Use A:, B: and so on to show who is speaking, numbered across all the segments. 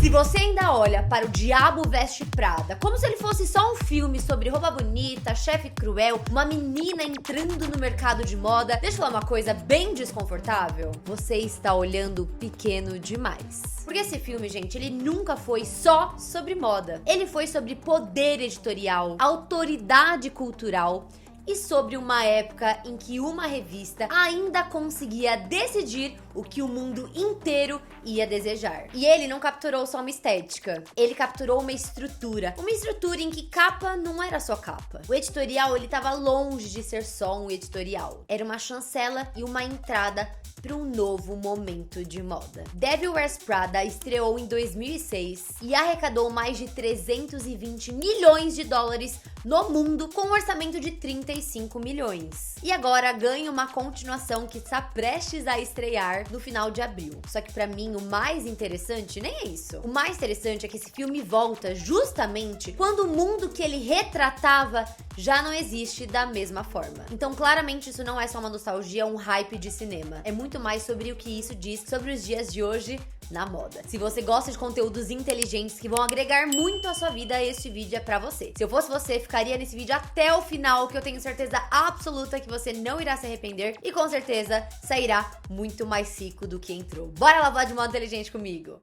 A: Se você ainda olha para O Diabo Veste Prada como se ele fosse só um filme sobre roupa bonita, chefe cruel, uma menina entrando no mercado de moda, deixa eu falar uma coisa bem desconfortável, você está olhando pequeno demais. Porque esse filme, gente, ele nunca foi só sobre moda. Ele foi sobre poder editorial, autoridade cultural e sobre uma época em que uma revista ainda conseguia decidir o que o mundo inteiro ia desejar. E ele não capturou só uma estética, ele capturou uma estrutura em que capa não era só capa. O editorial, ele tava longe de ser só um editorial. Era uma chancela e uma entrada para um novo momento de moda. Devil Wears Prada estreou em 2006 e arrecadou mais de 320 milhões de dólares no mundo, com um orçamento de 35 milhões. E agora ganha uma continuação que está prestes a estrear no final de abril. Só que pra mim o mais interessante nem é isso. O mais interessante é que esse filme volta justamente quando o mundo que ele retratava já não existe da mesma forma. Então claramente isso não é só uma nostalgia, um hype de cinema. É muito mais sobre o que isso diz sobre os dias de hoje na moda. Se você gosta de conteúdos inteligentes que vão agregar muito à sua vida, este vídeo é pra você. Se eu fosse você, ficaria nesse vídeo até o final, que eu tenho certeza absoluta que você não irá se arrepender e com certeza sairá muito mais rico do que entrou. Bora lavar de moda inteligente comigo!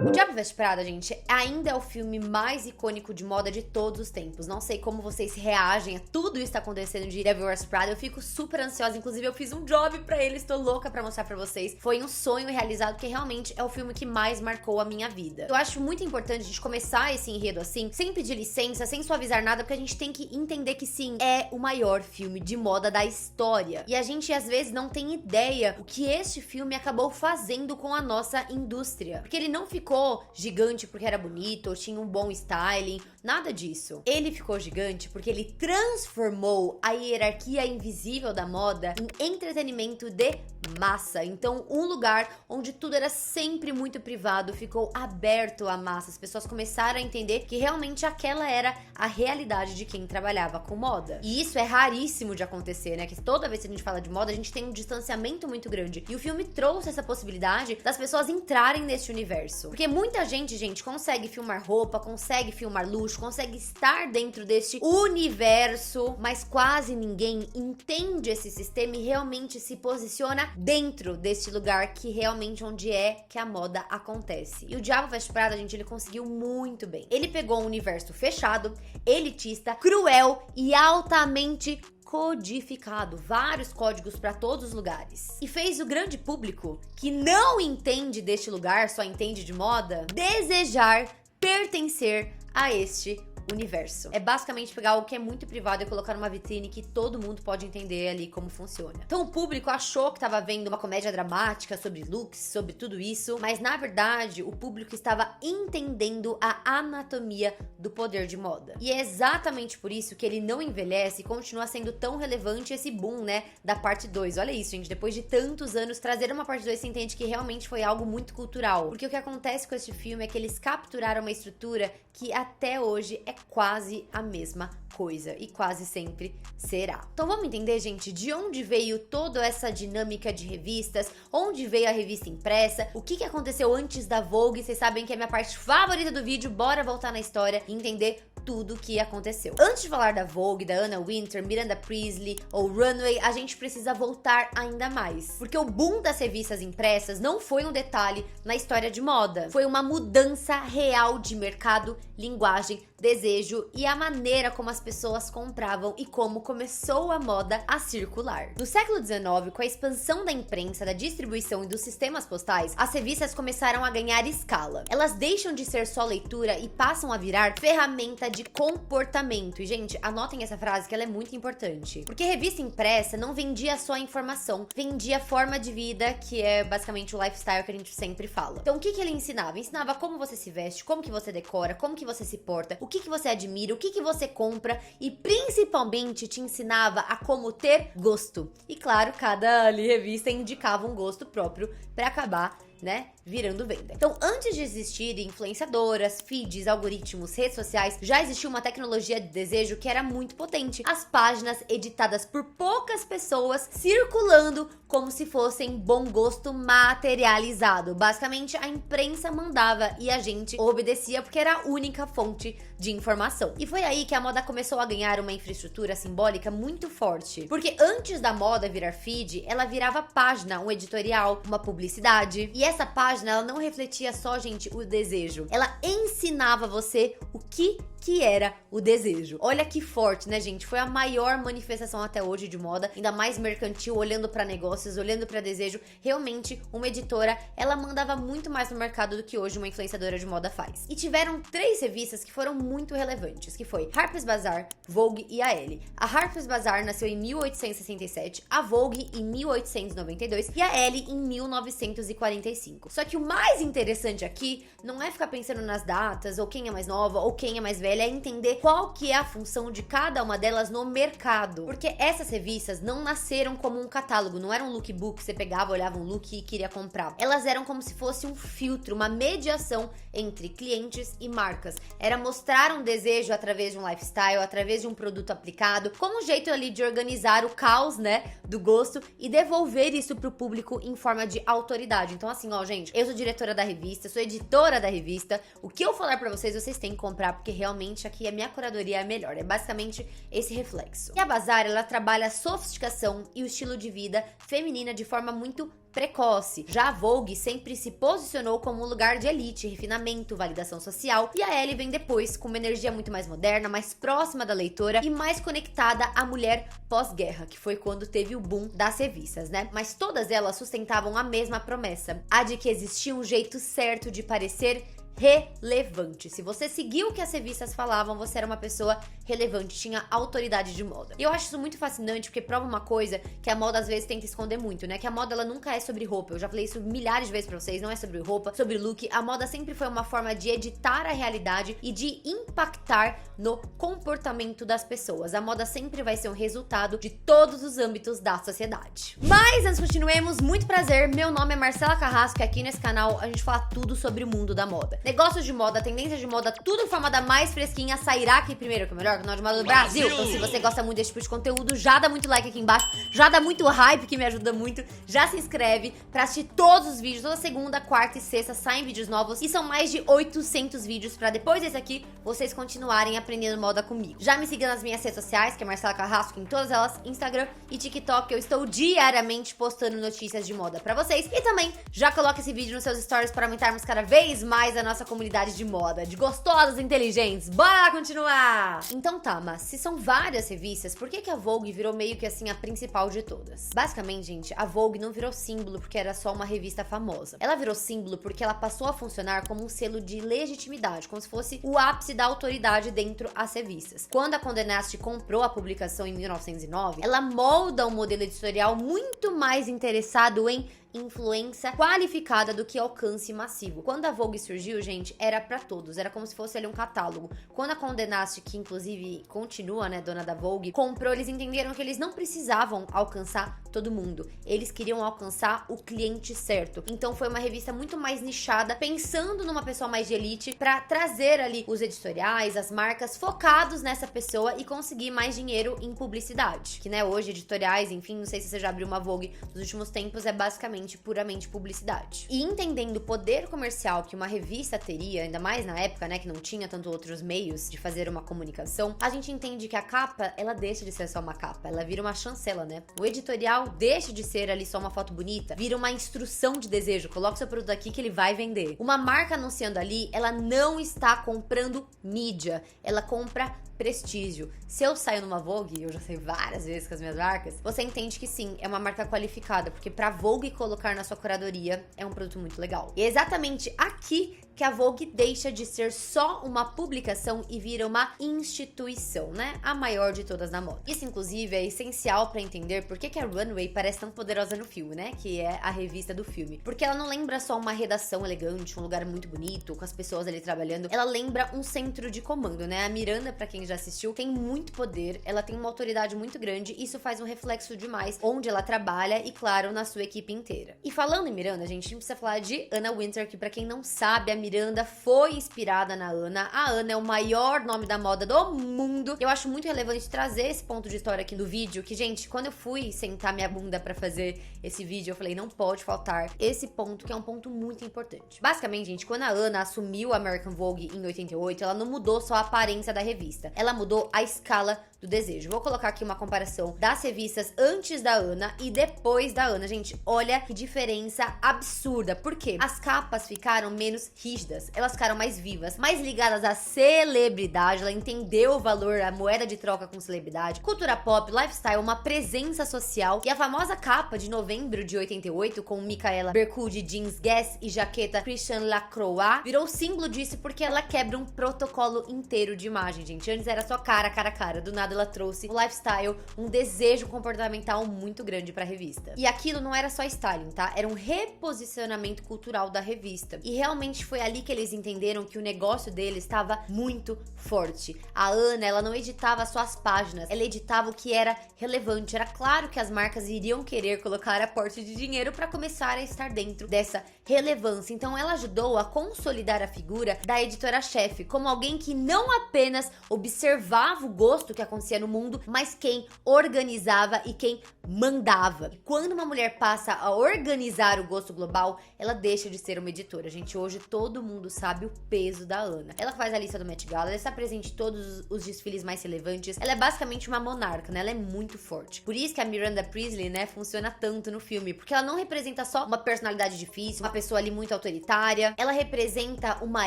A: O Diabo Veste Prada, gente, ainda é o filme mais icônico de moda de todos os tempos. Não sei como vocês reagem a tudo isso que tá acontecendo de Devil Wears Prada. Eu fico super ansiosa, inclusive eu fiz um job pra ele, estou louca pra mostrar pra vocês. Foi um sonho realizado, porque realmente é o filme que mais marcou a minha vida. Eu acho muito importante a gente começar esse enredo assim, sem pedir licença, sem suavizar nada, porque a gente tem que entender que sim, é o maior filme de moda da história. E a gente às vezes não tem ideia o que este filme acabou fazendo com a nossa indústria. Porque ele não ficou gigante porque era bonito ou tinha um bom styling, nada disso. Ele ficou gigante porque ele transformou a hierarquia invisível da moda em entretenimento de massa. Então, um lugar onde tudo era sempre muito privado ficou aberto à massa. As pessoas começaram a entender que realmente aquela era a realidade de quem trabalhava com moda. E isso é raríssimo de acontecer, né? Que toda vez que a gente fala de moda, a gente tem um distanciamento muito grande. E o filme trouxe essa possibilidade das pessoas entrarem nesse universo. Porque muita gente, consegue filmar roupa, consegue filmar luxo, consegue estar dentro deste universo, mas quase ninguém entende esse sistema e realmente se posiciona dentro deste lugar que realmente onde é que a moda acontece. E o Diabo Veste Prada, gente, ele conseguiu muito bem. Ele pegou um universo fechado, elitista, cruel e altamente codificado, vários códigos para todos os lugares. E fez o grande público, que não entende deste lugar, só entende de moda, desejar pertencer a este universo. É basicamente pegar algo que é muito privado e colocar numa vitrine que todo mundo pode entender ali como funciona. Então o público achou que estava vendo uma comédia dramática sobre looks, sobre tudo isso, mas na verdade o público estava entendendo a anatomia do poder de moda. E é exatamente por isso que ele não envelhece e continua sendo tão relevante esse boom, né, da parte 2. Olha isso, gente, depois de tantos anos, trazer uma parte 2, você entende que realmente foi algo muito cultural. Porque o que acontece com este filme é que eles capturaram uma estrutura que até hoje é quase a mesma coisa e quase sempre será. Então vamos entender, gente, de onde veio toda essa dinâmica de revistas, onde veio a revista impressa, o que aconteceu antes da Vogue. Vocês sabem que é a minha parte favorita do vídeo, bora voltar na história e entender tudo o que aconteceu. Antes de falar da Vogue, da Anna Wintour, Miranda Priestly ou Runway, a gente precisa voltar ainda mais. Porque o boom das revistas impressas não foi um detalhe na história de moda. Foi uma mudança real de mercado, linguagem, desejo e a maneira como as pessoas compravam e como começou a moda a circular. No século XIX, com a expansão da imprensa, da distribuição e dos sistemas postais, as revistas começaram a ganhar escala. Elas deixam de ser só leitura e passam a virar ferramenta de comportamento. E, gente, anotem essa frase que ela é muito importante. Porque revista impressa não vendia só informação, vendia forma de vida, que é basicamente o lifestyle que a gente sempre fala. Então, o que ele ensinava? Ensinava como você se veste, como que você decora, como que você se porta, o que você admira, o que você compra e principalmente te ensinava a como ter gosto. E claro, cada revista indicava um gosto próprio para acabar né, virando venda. Então, antes de existirem influenciadoras, feeds, algoritmos, redes sociais, já existia uma tecnologia de desejo que era muito potente. As páginas editadas por poucas pessoas circulando como se fossem bom gosto materializado. Basicamente, a imprensa mandava e a gente obedecia porque era a única fonte de informação. E foi aí que a moda começou a ganhar uma infraestrutura simbólica muito forte. Porque antes da moda virar feed, ela virava página, um editorial, uma publicidade. E essa página, ela não refletia só, gente, o desejo. Ela ensinava você o que era o desejo. Olha que forte, né, gente? Foi a maior manifestação até hoje de moda, ainda mais mercantil, olhando pra negócios, olhando pra desejo. Realmente, uma editora, ela mandava muito mais no mercado do que hoje uma influenciadora de moda faz. E tiveram 3 revistas que foram muito relevantes, que foi Harper's Bazaar, Vogue e a Elle. A Harper's Bazaar nasceu em 1867, a Vogue em 1892 e a Elle em 1945. Só que o mais interessante aqui não é ficar pensando nas datas, ou quem é mais nova, ou quem é mais velha, é entender qual que é a função de cada uma delas no mercado. Porque essas revistas não nasceram como um catálogo, não era um lookbook que você pegava, olhava um look e queria comprar. Elas eram como se fosse um filtro, uma mediação entre clientes e marcas. Era mostrar um desejo através de um lifestyle, através de um produto aplicado, como um jeito ali de organizar o caos, né, do gosto e devolver isso pro público em forma de autoridade. Então assim, ó, gente, eu sou diretora da revista, sou editora da revista, o que eu falar pra vocês, vocês têm que comprar, porque realmente aqui a minha curadoria é melhor, é basicamente esse reflexo. E a Bazar, ela trabalha a sofisticação e o estilo de vida feminina de forma muito precoce. Já a Vogue sempre se posicionou como um lugar de elite, refinamento, validação social, e a Elle vem depois com uma energia muito mais moderna, mais próxima da leitora e mais conectada à mulher pós-guerra, que foi quando teve o boom das revistas, né? Mas todas elas sustentavam a mesma promessa, a de que existia um jeito certo de parecer relevante. Se você seguiu o que as revistas falavam, você era uma pessoa relevante, tinha autoridade de moda. E eu acho isso muito fascinante, porque prova uma coisa que a moda às vezes tenta esconder muito, né? Que a moda, ela nunca é sobre roupa. Eu já falei isso milhares de vezes pra vocês, não é sobre roupa, sobre look. A moda sempre foi uma forma de editar a realidade e de impactar no comportamento das pessoas. A moda sempre vai ser um resultado de todos os âmbitos da sociedade. Mas antes continuemos, muito prazer, meu nome é Marcela Carrasco e aqui nesse canal a gente fala tudo sobre o mundo da moda. Negócios de moda, tendências de moda, tudo em forma da mais fresquinha, sairá aqui primeiro, que é o melhor canal de moda do Brasil. Então se você gosta muito desse tipo de conteúdo, já dá muito like aqui embaixo, já dá muito hype, que me ajuda muito, já se inscreve pra assistir todos os vídeos, toda segunda, quarta e sexta saem vídeos novos e são mais de 800 vídeos pra depois desse aqui, vocês continuarem aprendendo moda comigo. Já me siga nas minhas redes sociais, que é Marcela Carrasco, em todas elas, Instagram e TikTok, eu estou diariamente postando notícias de moda pra vocês. E também, já coloca esse vídeo nos seus stories para aumentarmos cada vez mais a nossa comunidade de moda, de gostosas inteligentes. Bora lá continuar! Então tá, mas se são várias revistas, por que a Vogue virou meio que assim a principal de todas? Basicamente, gente, a Vogue não virou símbolo porque era só uma revista famosa. Ela virou símbolo porque ela passou a funcionar como um selo de legitimidade, como se fosse o ápice da autoridade dentro as revistas. Quando a Condé Nast comprou a publicação em 1909, ela molda um modelo editorial muito mais interessado em influência qualificada do que alcance massivo. Quando a Vogue surgiu, gente, era pra todos, era como se fosse ali um catálogo. Quando a Condé Nast, que inclusive continua, né, dona da Vogue, comprou, eles entenderam que eles não precisavam alcançar todo mundo, eles queriam alcançar o cliente certo. Então foi uma revista muito mais nichada, pensando numa pessoa mais de elite, pra trazer ali os editoriais, as marcas focados nessa pessoa e conseguir mais dinheiro em publicidade. Que, né, hoje editoriais, enfim, não sei se você já abriu uma Vogue nos últimos tempos, é basicamente puramente publicidade. E entendendo o poder comercial que uma revista teria, ainda mais na época, né, que não tinha tanto outros meios de fazer uma comunicação, a gente entende que a capa, ela deixa de ser só uma capa, ela vira uma chancela, né? O editorial deixa de ser ali só uma foto bonita, vira uma instrução de desejo, coloca seu produto aqui que ele vai vender. Uma marca anunciando ali, ela não está comprando mídia, ela compra prestígio. Se eu saio numa Vogue, eu já saí várias vezes com as minhas marcas, você entende que sim, é uma marca qualificada, porque pra Vogue colocar na sua curadoria é um produto muito legal. E é exatamente aqui que a Vogue deixa de ser só uma publicação e vira uma instituição, né? A maior de todas na moda. Isso, inclusive, é essencial pra entender por que a Runway parece tão poderosa no filme, né? Que é a revista do filme. Porque ela não lembra só uma redação elegante, um lugar muito bonito, com as pessoas ali trabalhando. Ela lembra um centro de comando, né? A Miranda, pra quem já assistiu, tem muito poder, ela tem uma autoridade muito grande, isso faz um reflexo demais onde ela trabalha e, claro, na sua equipe inteira. E falando em Miranda, a gente precisa falar de Anna Wintour, que pra quem não sabe, a Miranda foi inspirada na Anna. A Anna é o maior nome da moda do mundo. Eu acho muito relevante trazer esse ponto de história aqui no vídeo, que, gente, quando eu fui sentar minha bunda pra fazer esse vídeo, eu falei, não pode faltar esse ponto, que é um ponto muito importante. Basicamente, gente, quando a Anna assumiu a American Vogue em 88, ela não mudou só a aparência da revista, ela mudou a escala do desejo. Vou colocar aqui uma comparação das revistas antes da Anna e depois da Anna. Gente, olha que diferença absurda. Por quê? As capas ficaram menos rígidas, elas ficaram mais vivas, mais ligadas à celebridade. Ela entendeu o valor, a moeda de troca com celebridade, cultura pop, lifestyle, uma presença social. E a famosa capa de novembro de 88, com Micaela Bercoud de jeans Guess e jaqueta Christian Lacroix, virou símbolo disso porque ela quebra um protocolo inteiro de imagem, gente. Antes era só cara. Do nada ela trouxe um lifestyle, um desejo comportamental muito grande pra revista. E aquilo não era só styling, tá? Era um reposicionamento cultural da revista. E realmente foi ali que eles entenderam que o negócio deles estava muito forte. A Anna, ela não editava só as páginas, ela editava o que era relevante. Era claro que as marcas iriam querer colocar aporte de dinheiro para começar a estar dentro dessa relevância. Então ela ajudou a consolidar a figura da editora-chefe como alguém que não apenas observava o gosto que acontecia no mundo, mas quem organizava e quem mandava. E quando uma mulher passa a organizar o gosto global, ela deixa de ser uma editora. Gente, hoje todo mundo sabe o peso da Anna. Ela faz a lista do Met Gala, ela está presente em todos os desfiles mais relevantes. Ela é basicamente uma monarca, né? Ela é muito forte. Por isso que a Miranda Priestly, né, funciona tanto no filme, porque ela não representa só uma personalidade difícil, uma pessoa ali muito autoritária. Ela representa uma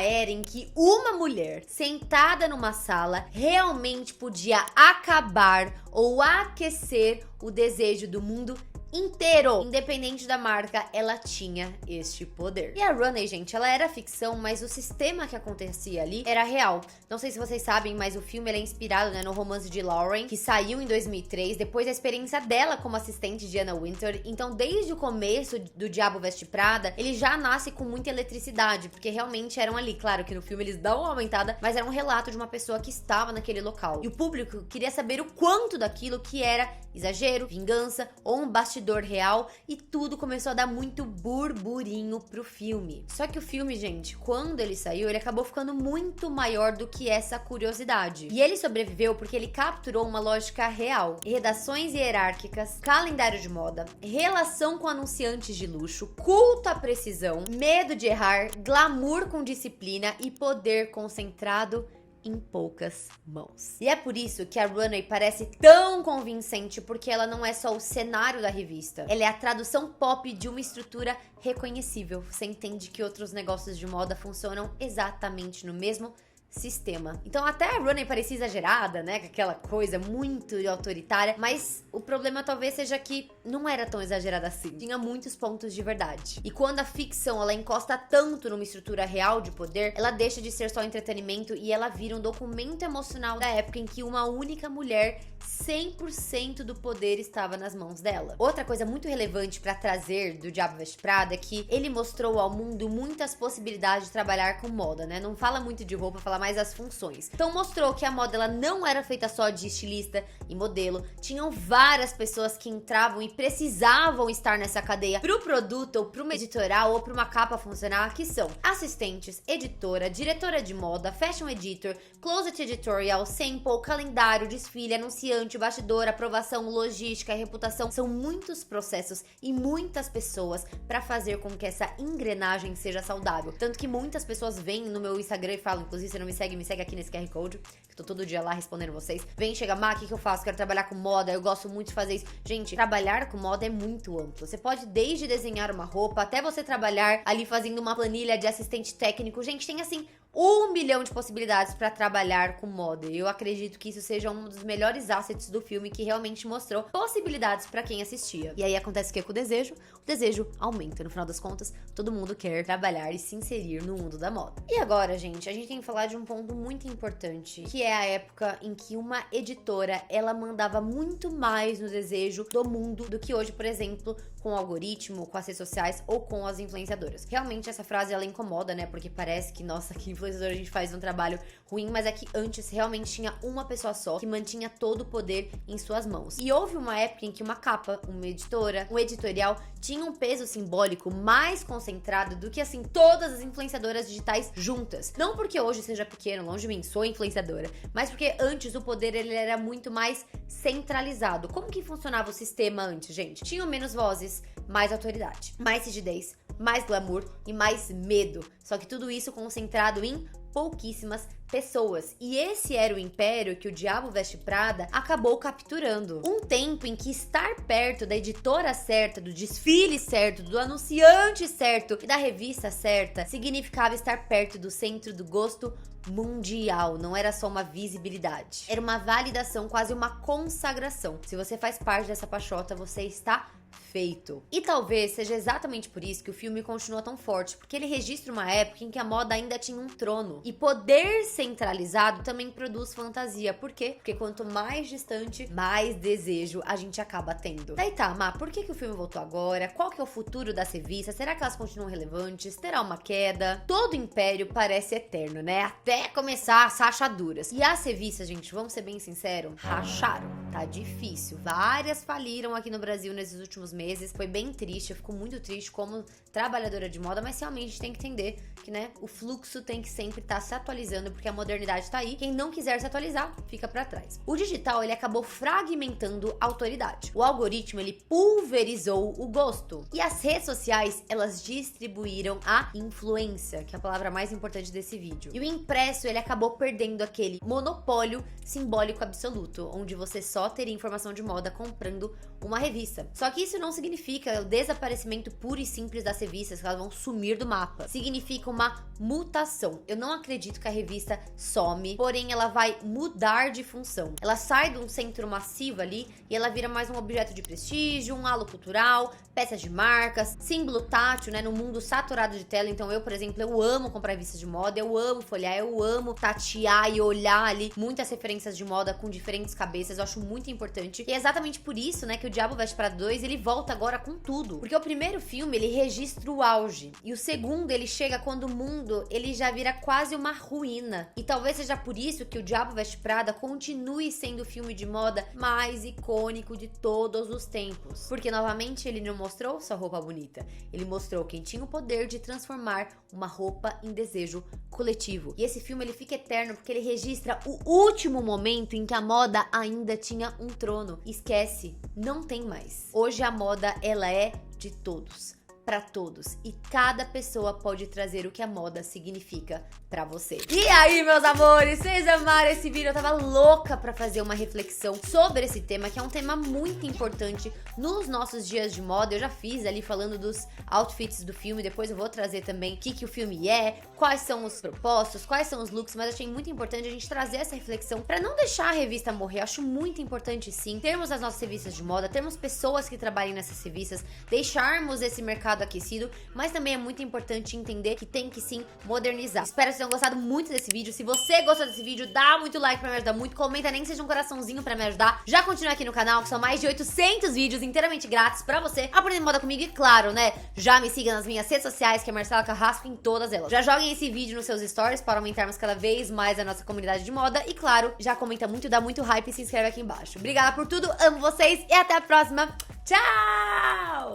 A: era em que uma mulher sentada numa sala realmente podia acabar ou aquecer o desejo do mundo inteiro. Independente da marca, ela tinha este poder. E a Runway, gente, ela era ficção, mas o sistema que acontecia ali era real. Não sei se vocês sabem, mas o filme ele é inspirado, né, no romance de Lauren, que saiu em 2003, depois da experiência dela como assistente de Anna Wintour. Então, desde o começo do Diabo Veste Prada, ele já nasce com muita eletricidade, porque realmente eram ali, claro que no filme eles dão uma aumentada, mas era um relato de uma pessoa que estava naquele local. E o público queria saber o quanto daquilo que era exagero, vingança ou um bastidor real, e tudo começou a dar muito burburinho pro filme. Só que o filme, gente, quando ele saiu, ele acabou ficando muito maior do que essa curiosidade. E ele sobreviveu porque ele capturou uma lógica real. Redações hierárquicas, calendário de moda, relação com anunciantes de luxo, culto à precisão, medo de errar, glamour com disciplina e poder concentrado em poucas mãos. E é por isso que a Runway parece tão convincente, porque ela não é só o cenário da revista, ela é a tradução pop de uma estrutura reconhecível. Você entende que outros negócios de moda funcionam exatamente no mesmo sistema. Então até a Runway parecia exagerada, né, com aquela coisa muito autoritária, mas o problema talvez seja que não era tão exagerada assim. Tinha muitos pontos de verdade. E quando a ficção ela encosta tanto numa estrutura real de poder, ela deixa de ser só entretenimento e ela vira um documento emocional da época em que uma única mulher, 100% do poder estava nas mãos dela. Outra coisa muito relevante para trazer do Diabo Veste Prada é que ele mostrou ao mundo muitas possibilidades de trabalhar com moda, né? Não fala muito de roupa, fala mais das funções. Então mostrou que a moda ela não era feita só de estilista e modelo, tinham várias pessoas que entravam e precisavam estar nessa cadeia pro produto ou pro uma editorial ou pra uma capa funcionar, que são assistentes, editora, diretora de moda, fashion editor, closet editorial, sample, calendário, desfile, anunciante, bastidor, aprovação, logística e reputação. São muitos processos e muitas pessoas pra fazer com que essa engrenagem seja saudável. Tanto que muitas pessoas vêm no meu Instagram e falam, inclusive se não me segue aqui nesse QR Code, que eu tô todo dia lá respondendo vocês. Vem, chega, Má, o que eu faço? Quero trabalhar com moda, eu gosto muito de fazer isso. Gente, trabalhar com moda é muito amplo. Você pode desde desenhar uma roupa, até você trabalhar ali fazendo uma planilha de assistente técnico. Gente, tem assim 1 milhão de possibilidades pra trabalhar com moda. Eu acredito que isso seja um dos melhores assets do filme, que realmente mostrou possibilidades pra quem assistia. E aí acontece o que com o desejo? O desejo aumenta. No final das contas, todo mundo quer trabalhar e se inserir no mundo da moda. E agora, gente, a gente tem que falar de um ponto muito importante, que é a época em que uma editora, ela mandava muito mais no desejo do mundo do que hoje, por exemplo, com o algoritmo, com as redes sociais ou com as influenciadoras. Realmente essa frase, ela incomoda, né? Porque parece que, nossa, que influenciadora, a gente faz um trabalho ruim, mas é que antes realmente tinha uma pessoa só que mantinha todo o poder em suas mãos. E houve uma época em que uma capa, uma editora, um editorial tinha um peso simbólico mais concentrado do que, assim, todas as influenciadoras digitais juntas. Não porque hoje seja pequeno, longe de mim, sou influenciadora, mas porque antes o poder, ele era muito mais centralizado. Como que funcionava o sistema antes, gente? Tinham menos vozes, mais autoridade, mais rigidez, mais glamour e mais medo. Só que tudo isso concentrado em pouquíssimas pessoas. E esse era o império que o Diabo Veste Prada acabou capturando. Um tempo em que estar perto da editora certa, do desfile certo, do anunciante certo e da revista certa significava estar perto do centro do gosto mundial. Não era só uma visibilidade, era uma validação, quase uma consagração. Se você faz parte dessa pachota, você está feito. E talvez seja exatamente por isso que o filme continua tão forte, porque ele registra uma época em que a moda ainda tinha um trono. E poder centralizado também produz fantasia. Por quê? Porque quanto mais distante, mais desejo a gente acaba tendo. Daí tá, Má, por que o filme voltou agora? Qual que é o futuro das revistas? Será que elas continuam relevantes? Terá uma queda? Todo império parece eterno, né? Até começar as rachaduras. E as revistas, gente, vamos ser bem sinceros, racharam. Tá difícil. Várias faliram aqui no Brasil nesses últimos meses. Foi bem triste, eu fico muito triste como trabalhadora de moda, mas realmente a gente tem que entender que, né, o fluxo tem que sempre estar se atualizando, porque a modernidade tá aí. Quem não quiser se atualizar, fica pra trás. O digital, ele acabou fragmentando a autoridade. O algoritmo, ele pulverizou o gosto. E as redes sociais, elas distribuíram a influência, que é a palavra mais importante desse vídeo. E o impresso, ele acabou perdendo aquele monopólio simbólico absoluto, onde você só teria informação de moda comprando uma revista. Só que isso não significa o desaparecimento puro e simples das revistas, que elas vão sumir do mapa. Significa uma mutação. Eu não acredito que a revista some, porém ela vai mudar de função. Ela sai de um centro massivo ali e ela vira mais um objeto de prestígio, um halo cultural, peças de marcas, símbolo tátil, né, no mundo saturado de tela. Então eu, por exemplo, eu amo comprar revistas de moda, eu amo folhear, eu amo tatear e olhar ali muitas referências de moda com diferentes cabeças. Eu acho muito importante. E é exatamente por isso, né, que o Diabo Veste Prada 2, ele volta agora com tudo. Porque o primeiro filme, ele registra o auge. E o segundo, ele chega quando o mundo, ele já vira quase uma ruína. E talvez seja por isso que o Diabo Veste Prada continue sendo o filme de moda mais icônico de todos os tempos. Porque, novamente, ele não mostrou só roupa bonita. Ele mostrou quem tinha o poder de transformar uma roupa em desejo coletivo. E esse filme, ele fica eterno porque ele registra o último momento em que a moda ainda tinha um trono. Esquece, não tem mais. Hoje a moda, ela é de todos, pra todos, e cada pessoa pode trazer o que a moda significa pra você. E aí, meus amores, vocês amaram esse vídeo? Eu tava louca pra fazer uma reflexão sobre esse tema, que é um tema muito importante nos nossos dias de moda. Eu já fiz ali falando dos outfits do filme, depois eu vou trazer também o que o filme é, quais são os propósitos, quais são os looks, mas achei muito importante a gente trazer essa reflexão pra não deixar a revista morrer. Eu acho muito importante, sim, termos as nossas revistas de moda, termos pessoas que trabalhem nessas revistas, deixarmos esse mercado aquecido, mas também é muito importante entender que tem que sim modernizar. Espero que vocês tenham gostado muito desse vídeo. Se você gostou desse vídeo, dá muito like pra me ajudar muito, comenta nem que seja um coraçãozinho pra me ajudar. Já continua aqui no canal, que são mais de 800 vídeos inteiramente grátis pra você aprender moda comigo e, claro, né, já me siga nas minhas redes sociais, que é Marcela Carrasco, em todas elas. Já joguem esse vídeo nos seus stories para aumentarmos cada vez mais a nossa comunidade de moda e, claro, já comenta muito, dá muito hype e se inscreve aqui embaixo. Obrigada por tudo, amo vocês e até a próxima. Tchau!